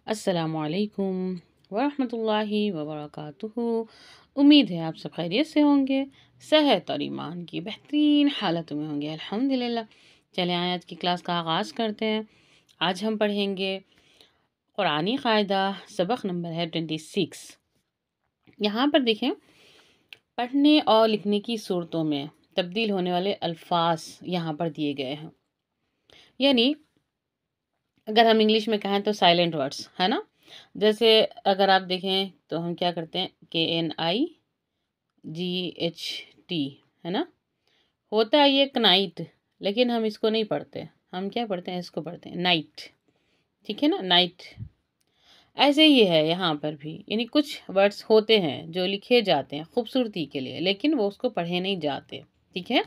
السلام علیکم ورحمۃ اللہ وبرکاتہ۔ امید ہے آپ سب خیریت سے ہوں گے، صحت اور ایمان کی بہترین حالتوں میں ہوں گے الحمدللہ۔ چلیں آج کی کلاس کا آغاز کرتے ہیں۔ آج ہم پڑھیں گے قرآنی قاعدہ، سبق نمبر ہے 26۔ یہاں پر دیکھیں پڑھنے اور لکھنے کی صورتوں میں تبدیل ہونے والے الفاظ یہاں پر دیے گئے ہیں، یعنی اگر ہم انگلش میں کہیں تو سائلنٹ ورڈز ہے نا۔ جیسے اگر آپ دیکھیں تو ہم کیا کرتے ہیں KNIGHT ہے نا، ہوتا ہے یہ کنائٹ، لیکن ہم اس کو نہیں پڑھتے، ہم کیا پڑھتے ہیں، اس کو پڑھتے ہیں نائٹ، ٹھیک ہے نا، نائٹ۔ ایسے ہی ہے یہاں پر بھی، یعنی کچھ ورڈز ہوتے ہیں جو لکھے جاتے ہیں خوبصورتی کے لیے، لیکن وہ اس کو پڑھے نہیں جاتے، ٹھیک ہے۔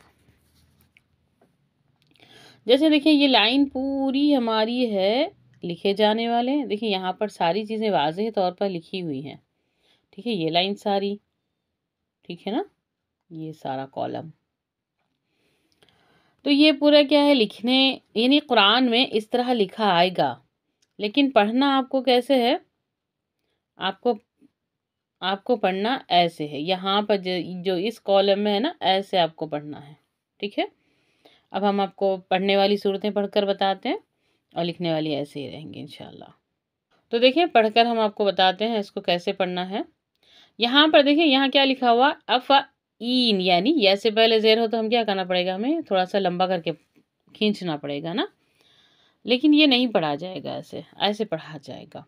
جیسے دیکھیں یہ لائن پوری ہماری ہے لکھے جانے والے، دیکھیں یہاں پر ساری چیزیں واضح طور پر لکھی ہوئی ہیں، ٹھیک ہے، یہ لائن ساری، ٹھیک ہے نا، یہ سارا کالم، تو یہ پورا کیا ہے لکھنے، یعنی قرآن میں اس طرح لکھا آئے گا، لیکن پڑھنا آپ کو کیسے ہے، آپ کو پڑھنا ایسے ہے، یہاں پر جو اس کالم میں ہے نا، ایسے آپ کو پڑھنا ہے، ٹھیک ہے۔ اب ہم آپ کو پڑھنے والی صورتیں پڑھ کر بتاتے ہیں اور لکھنے والی ایسے ہی رہیں گے انشاءاللہ۔ تو دیکھیں پڑھ کر ہم آپ کو بتاتے ہیں اس کو کیسے پڑھنا ہے۔ یہاں پر دیکھیں یہاں کیا لکھا ہوا، افعین، یعنی یہ سے پہلے زیر ہو تو ہم کیا کرنا پڑے گا، ہمیں تھوڑا سا لمبا کر کے کھینچنا پڑے گا نا، لیکن یہ نہیں پڑھا جائے گا، ایسے پڑھا جائے گا،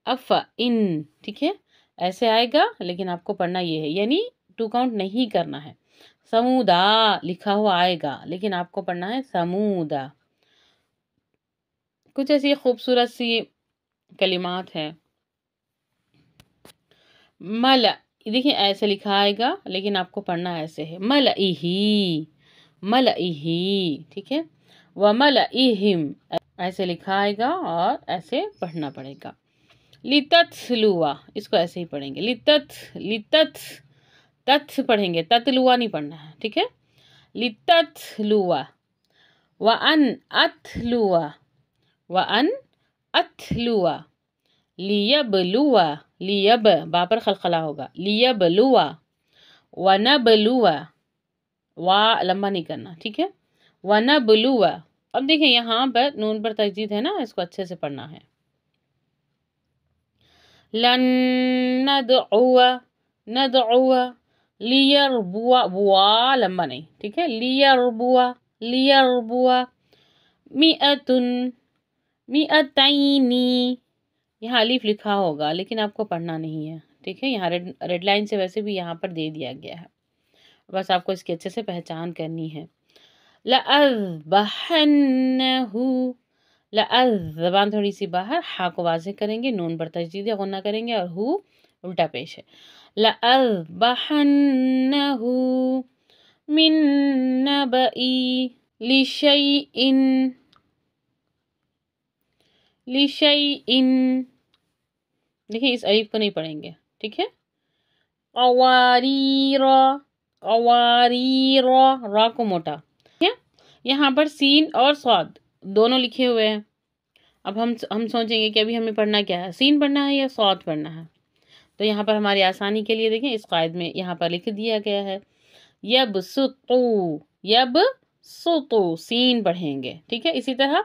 افعین، ٹھیک ہے، ایسے آئے گا، لیکن آپ کو پڑھنا یہ ہے، یعنی 2 کاؤنٹ نہیں کرنا ہے۔ سمودا لکھا ہوا آئے گا، لیکن آپ کو پڑھنا ہے سمودا۔ کچھ ایسی خوبصورت سی کلمات ہیں، دیکھیں ایسے لکھا آئے گا، لیکن آپ کو پڑھنا ایسے ہے، ملئہی، ٹھیک ہے، وملئہم، ایسے لکھا آئے گا اور ایسے پڑھنا پڑے گا۔ لتتلوا، اس کو ایسے ہی پڑھیں گے، تت پڑھیں گے، تتلوا نہیں پڑھنا ہے، ٹھیک ہے، لتتلوا، وان اتلوا، لیبلوا، با پر خلخلا ہوگا، لیبلوا، ونبلوا، وا لمبا نہیں کرنا، ٹھیک ہے، ونبلوا۔ اب دیکھیں یہاں پر نون پر تشدید ہے نا، اس کو اچھے سے پڑھنا ہے، لن ندعو لیربوا، وا لمبا نہیں، ٹھیک ہے، لیربوا، مئتینی، یہاں الف لکھا ہوگا لیکن آپ کو پڑھنا نہیں ہے، ٹھیک ہے، یہاں ریڈ لائن سے ویسے بھی یہاں پر دے دیا گیا ہے، بس آپ کو اس کی اچھے سے پہچان کرنی ہے۔ زبان تھوڑی سی باہر، ہا کو واضح کریں گے، نون پر تشدید غنہ کریں گے، اور ہو الٹا پیش ہے، لَأَذْبَحَنَّهُ مِن نَبَإِ لِشَيْءٍ، دیکھیں اس الف کو نہیں پڑھیں گے، ٹھیک ہے، قواریر، را کو موٹا، ٹھیک ہے، یہاں پر سین اور صاد دونوں لکھے ہوئے ہیں، اب ہم سوچیں گے کہ ابھی ہمیں پڑھنا کیا ہے، سین پڑھنا ہے یا صاد پڑھنا ہے، تو یہاں پر ہماری آسانی کے لیے دیکھیں اس قائد میں یہاں پر لکھ دیا گیا ہے، یبسطو، سین پڑھیں گے، ٹھیک ہے، اسی طرح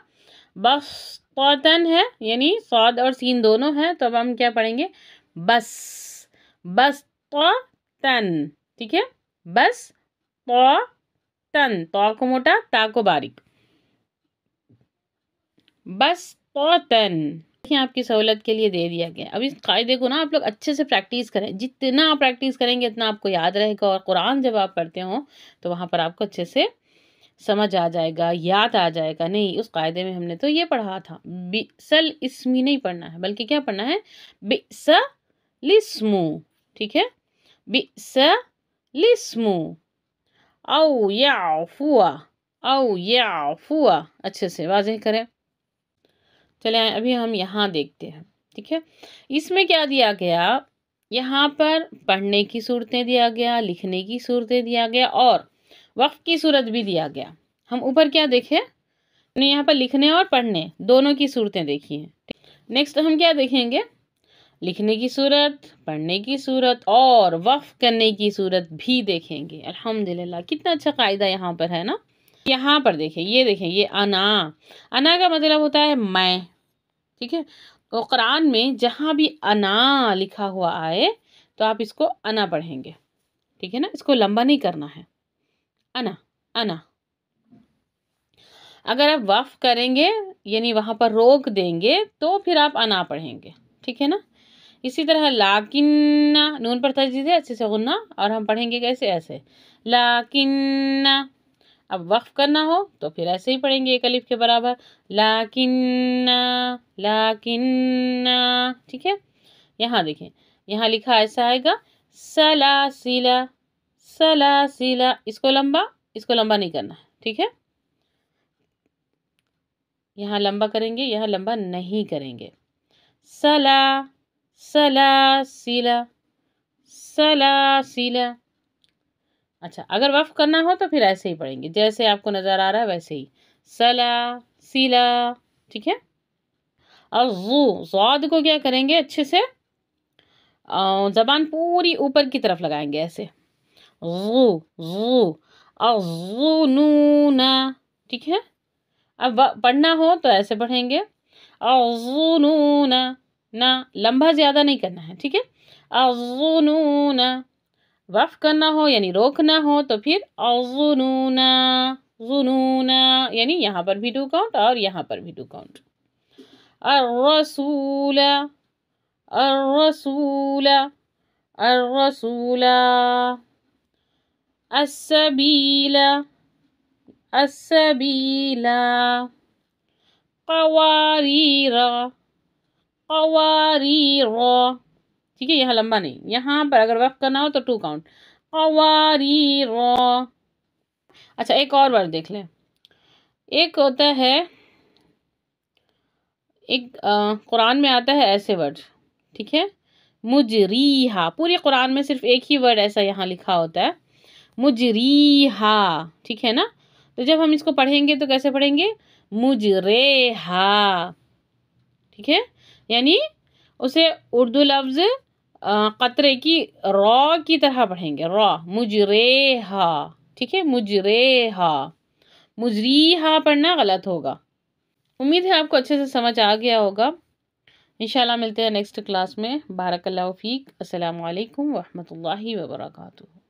بسطن ہے، یعنی صاد اور سین دونوں ہیں، تو اب ہم کیا پڑھیں گے، بسطن، ٹھیک ہے، بسطن، تو کو موٹا، تا کو باریک، بسطن، آپ کی سہولت کے لیے دے دیا گیا۔ اب اس قاعدے کو نا آپ لوگ اچھے سے پریکٹس کریں، جتنا آپ پریکٹس کریں گے اتنا آپ کو یاد رہے گا، اور قرآن جب آپ پڑھتے ہوں تو وہاں پر آپ کو اچھے سے سمجھ آ جائے گا، یاد آ جائے گا۔ نہیں اس قاعدے میں ہم نے تو یہ پڑھا تھا، بئسل اسمی نہیں پڑھنا ہے، بلکہ کیا پڑھنا ہے، بئسل اسمو، ٹھیک ہے، بئسل اسمو، او یعفو، اچھے سے واضح کریں۔ چلیں ابھی ہم یہاں دیکھتے ہیں، ٹھیک ہے، اس میں کیا دیا گیا، یہاں پر پڑھنے کی صورتیں دیا گیا، لکھنے کی صورتیں دیا گیا، اور وقف کی صورت بھی دیا گیا۔ ہم اوپر کیا دیکھیں، یہاں پر لکھنے اور پڑھنے دونوں کی صورتیں دیکھی ہیں. نیکسٹ ہم کیا دیکھیں گے؟ لکھنے کی صورت، پڑھنے کی صورت اور وقف کرنے کی صورت بھی دیکھیں گے. الحمدللہ کتنا اچھا قاعدہ یہاں پر ہے نا. یہاں پر دیکھیں، یہ انا. انا کا مطلب ہوتا ہے میں. ٹھیک ہے، تو قرآن میں جہاں بھی انا لکھا ہوا آئے تو آپ اس کو انا پڑھیں گے. ٹھیک ہے نا، اس کو لمبا نہیں کرنا ہے. انا انا. اگر آپ وقف کریں گے یعنی وہاں پر روک دیں گے تو پھر آپ انا پڑھیں گے. ٹھیک ہے نا. اسی طرح لیکن، نون پر تشدید ہے، اچھے سے غنہ، اور ہم پڑھیں گے کیسے؟ ایسے لیکن. اب وقف کرنا ہو تو پھر ایسے ہی پڑھیں گے ایک الف کے برابر، لیکن لیکن. ٹھیک ہے. یہاں دیکھیں، یہاں لکھا ایسا آئے گا سلاسلہ سلاسلہ. اس کو لمبا نہیں کرنا ہے. ٹھیک ہے، یہاں لمبا کریں گے، یہاں لمبا نہیں کریں گے. سلاسلہ سلاسلہ. اچھا، اگر وقف کرنا ہو تو پھر ایسے ہی پڑھیں گے جیسے آپ کو نظر آ رہا ہے ویسے ہی، سلاسلہ. ٹھیک ہے. اور ضاد کو کیا کریں گے؟ اچھے سے زبان پوری اوپر کی طرف لگائیں گے ایسے، نون. ٹھیک ہے. اب پڑھنا ہو تو ایسے پڑھیں گے، نون. نہ لمبا زیادہ نہیں کرنا ہے. ٹھیک ہے. نون. وقف کرنا ہو یعنی روکنا ہو تو پھر ظنون ظنون، یعنی یہاں پر بھی 2 کاؤنٹ اور یہاں پر بھی 2 کاؤنٹ. الرسول الرسول الرسول. السبیل السبیل. قواریر قواریر. ٹھیک ہے، یہاں لمبا نہیں. یہاں پر اگر وقف کرنا ہو تو 2 کاؤنٹ، قواریر. اچھا، ایک اور ورڈ دیکھ لیں. ایک ہوتا ہے، ایک قرآن میں آتا ہے ایسے ورڈ. ٹھیک ہے، مجریہا. پورے قرآن میں صرف ایک ہی ورڈ ایسا یہاں لکھا ہوتا ہے، مجریہا. ٹھیک ہے نا. تو جب ہم اس کو پڑھیں گے تو کیسے پڑھیں گے؟ مجریہا. ٹھیک ہے، یعنی اسے اردو لفظ قطرے کی را کی طرح پڑھیں گے، را. مجریہا. ٹھیک ہے، مجریہا. مجریہا پڑھنا غلط ہوگا. امید ہے آپ کو اچھے سے سمجھ آ گیا ہوگا. انشاءاللہ ملتے ہیں نیکسٹ کلاس میں. بارک اللہ فیک. السلام علیکم ورحمۃ اللہ وبرکاتہ.